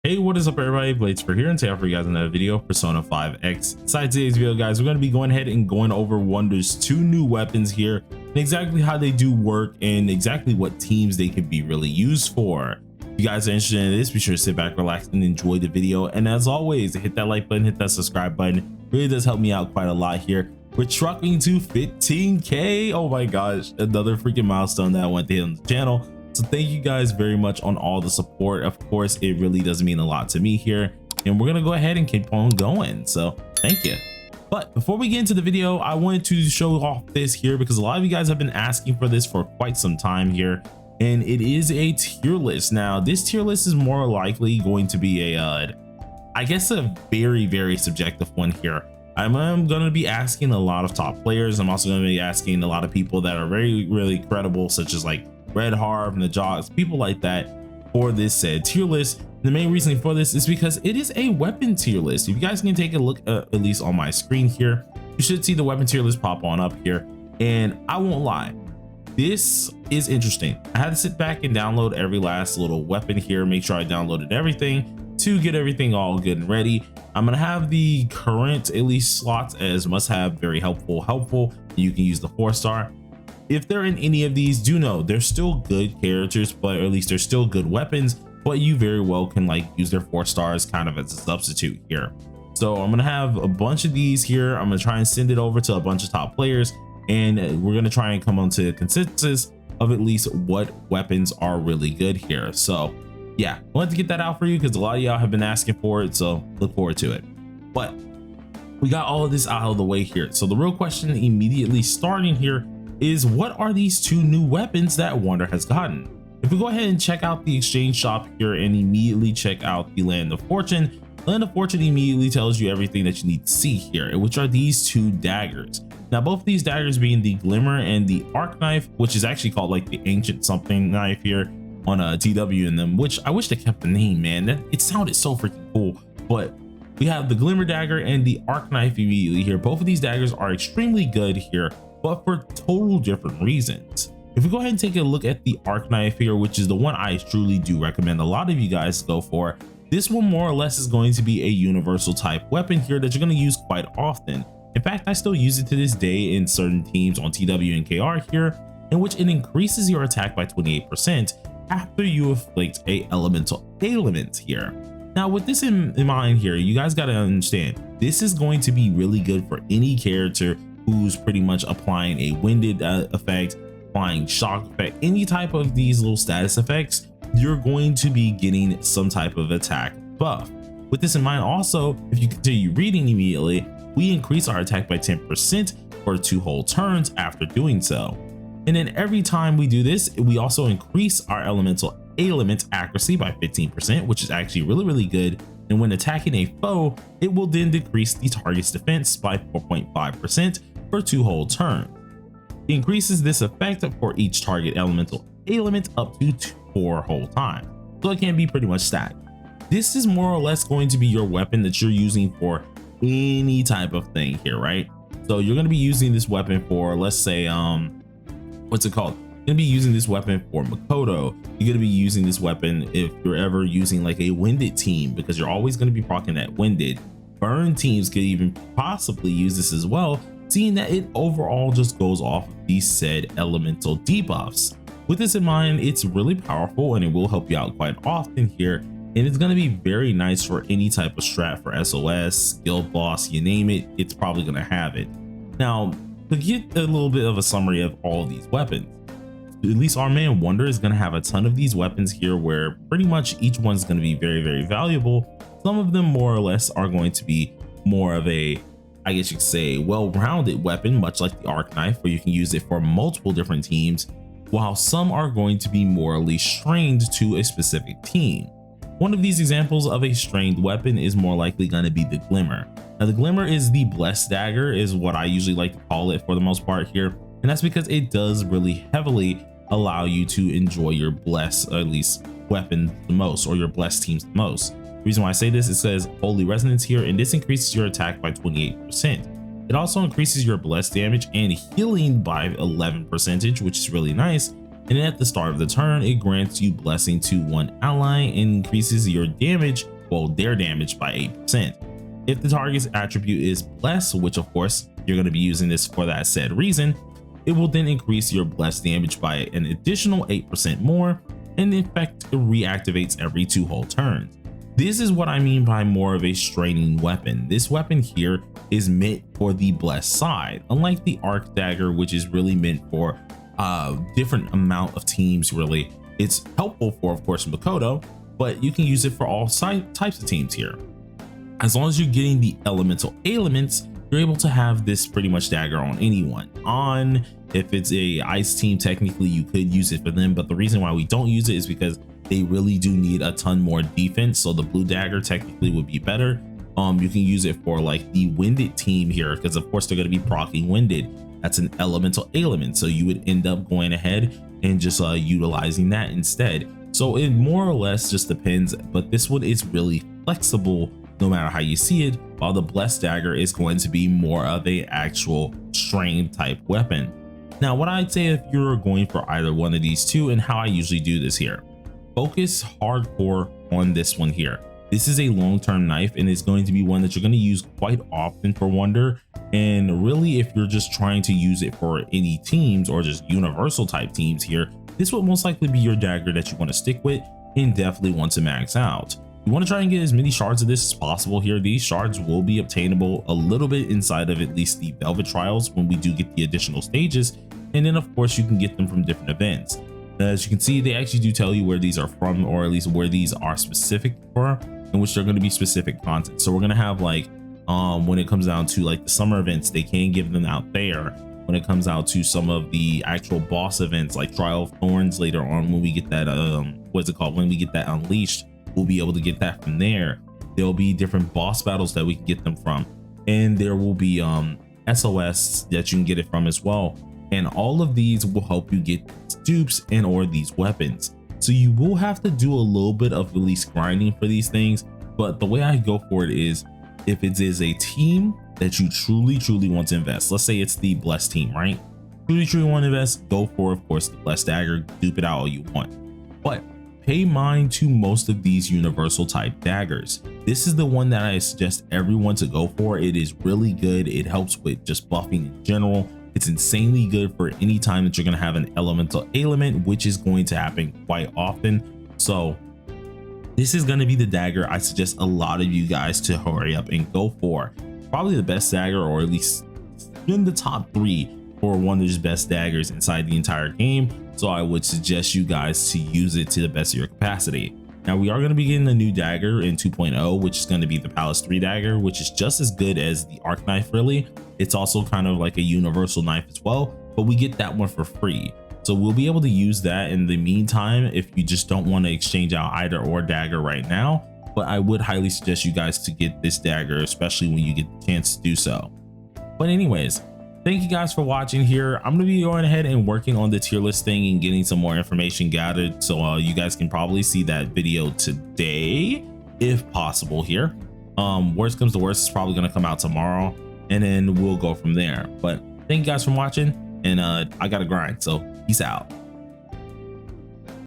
Hey, what is up everybody? Blades for here, and today for you guys another video, Persona 5X. Inside today's video, guys, we're going to be going ahead and going over Wonder's two new weapons here and exactly how they do work and exactly what teams they can be really used for. If you guys are interested in this, be sure to sit back, relax, and enjoy the video. And as always, hit that like button, hit that subscribe button. It really does help me out quite a lot here. We're trucking to 15K. Oh my gosh, another freaking milestone that I want to hit on the channel. So thank you guys very much on all the support. Of course, it really does mean a lot to me here, and we're gonna go ahead and keep on going. So thank you. But before we get into the video, I wanted to show off this here because a lot of you guys have been asking for this for quite some time here, and it is a tier list. Now this tier list is more likely going to be a I guess a very subjective one here. I'm going to be asking a lot of top players. I'm also going to be asking a lot of people that are really credible, such as like Red Harv and the Jogs, people like that, for this said tier list. The main reason for this is because it is a weapon tier list. If you guys can take a look at least on my screen here, you should see the weapon tier list pop on up here. And I won't lie, this is interesting. I had to sit back and download every last little weapon here, make sure I downloaded everything to get everything all good and ready. I'm gonna have the current at least slots as must have, very helpful. You can use the 4-star. If they're in any of these, do know they're still good characters, but at least they're still good weapons, but you very well can like use their 4 stars kind of as a substitute here. So I'm gonna have a bunch of these here. I'm gonna try and send it over to a bunch of top players, and we're gonna try and come onto a consensus of at least what weapons are really good here. So yeah, I wanted to get that out for you because a lot of y'all have been asking for it, so look forward to it. But we got all of this out of the way here. So the real question immediately starting here is, what are these two new weapons that Wonder has gotten? If we go ahead and check out the exchange shop here and immediately check out the Land of Fortune, Land of Fortune immediately tells you everything that you need to see here, which are these two daggers. Now both of these daggers being the Glimmer and the Arc Knife, which is actually called like the Ancient Something Knife here on a TW in them, which I wish they kept the name, man. It sounded so freaking cool. But we have the Glimmer dagger and the Arc Knife immediately here. Both of these daggers are extremely good here, but for total different reasons. If we go ahead and take a look at the Arc Knife here, which is the one I truly do recommend a lot of you guys go for, this one more or less is going to be a universal type weapon here that you're going to use quite often. In fact, I still use it to this day in certain teams on TW and KR here, in which it increases your attack by 28% after you inflict a elemental ailment here. Now with this in mind here, you guys got to understand, this is going to be really good for any character who's pretty much applying a winded effect, applying shock effect, any type of these little status effects. You're going to be getting some type of attack buff. With this in mind also, if you continue reading immediately, we increase our attack by 10% for 2 whole turns after doing so. And then every time we do this, we also increase our elemental ailment accuracy by 15%, which is actually really good. And when attacking a foe, it will then decrease the target's defense by 4.5% for 2 whole turns. It increases this effect for each target elemental ailment up to 4 whole times, so it can be pretty much stacked. This is more or less going to be your weapon that you're using for any type of thing here, right? So you're going to be using this weapon for, let's say, what's it called? You're gonna be using this weapon for Makoto. You're gonna be using this weapon if you're ever using like a winded team, because you're always gonna be proccing that winded. Burn teams could even possibly use this as well, seeing that it overall just goes off of these said elemental debuffs. With this in mind, it's really powerful and it will help you out quite often here, and it's going to be very nice for any type of strat for SOS, guild boss, you name it, it's probably going to have it. Now to get a little bit of a summary of all of these weapons, at least our man Wonder is going to have a ton of these weapons here, where pretty much each one's going to be very valuable. Some of them more or less are going to be more of a, I guess you could say, well-rounded weapon, much like the Arc Knife, where you can use it for multiple different teams, while some are going to be morally strained to a specific team. One of these examples of a strained weapon is more likely going to be the Glimmer. Now the Glimmer is the blessed dagger, is what I usually like to call it for the most part here, and that's because it does really heavily allow you to enjoy your blessed, or at least weapon the most, or your blessed teams the most. The reason why I say this is because Holy Resonance here, and this increases your attack by 28%. It also increases your blessed damage and healing by 11%, which is really nice, And then at the start of the turn, it grants you blessing to one ally and increases your damage, well, their damage by 8%. If the target's attribute is bless, which of course you're going to be using this for that said reason, it will then increase your blessed damage by an additional 8% more, and the effect reactivates every 2 whole turns. This is what I mean by more of a straining weapon. This weapon here is meant for the blessed side, unlike the arc dagger, which is really meant for a different amount of teams. Really, it's helpful for, of course, Makoto, but you can use it for all types of teams here. As long as you're getting the elemental ailments, you're able to have this pretty much dagger on anyone. If it's a ice team, technically you could use it for them, but the reason why we don't use it is because they really do need a ton more defense. So the blue dagger technically would be better. You can use it for like the winded team here, because of course they're going to be proccing winded. That's an elemental ailment, so you would end up going ahead and just utilizing that instead. So it more or less just depends, but this one is really flexible no matter how you see it, while the blessed dagger is going to be more of a actual strain type weapon. Now, what I'd say if you're going for either one of these two, and how I usually do this here, focus hardcore on this one here. This is a long-term knife, and it's going to be one that you're going to use quite often for Wonder. And really, if you're just trying to use it for any teams or just universal type teams here, this would most likely be your dagger that you want to stick with and definitely want to max out. You want to try and get as many shards of this as possible here. These shards will be obtainable a little bit inside of at least the Velvet Trials when we do get the additional stages. And then of course you can get them from different events. As you can see, they actually do tell you where these are from, or at least where these are specific for, in which they're going to be specific content. So we're going to have like, when it comes down to like the summer events, they can give them out there. When it comes out to some of the actual boss events like Trial of Thorns later on, when we get that, what's it called? When we get that Unleashed, we'll be able to get that from there. There'll be different boss battles that we can get them from, and there will be SOS that you can get it from as well. And all of these will help you get dupes and or these weapons. So you will have to do a little bit of release grinding for these things, but the way I go for it is, if it is a team that you truly want to invest, let's say it's the blessed team, right? Truly want to invest, go for, of course, the blessed dagger, dupe it out all you want, but pay mind to most of these universal type daggers. This is the one that I suggest everyone to go for. It is really good. It helps with just buffing in general. It's insanely good for any time that you're going to have an elemental ailment, which is going to happen quite often. So this is going to be the dagger I suggest a lot of you guys to hurry up and go for. Probably the best dagger, or at least in the top 3 for one of the best daggers inside the entire game. So I would suggest you guys to use it to the best of your capacity. Now we are going to be getting a new dagger in 2.0, which is going to be the Palace 3 dagger, which is just as good as the arc knife. Really, it's also kind of like a universal knife as well, but we get that one for free. So we'll be able to use that in the meantime if you just don't want to exchange out either or dagger right now. But I would highly suggest you guys to get this dagger, especially when you get the chance to do so. But anyways, thank you guys for watching here. I'm going to be going ahead and working on the tier list thing and getting some more information gathered. So you guys can probably see that video today, if possible here. Worst comes to worst, it's probably going to come out tomorrow, and then we'll go from there. But thank you guys for watching, and I got to grind. So peace out.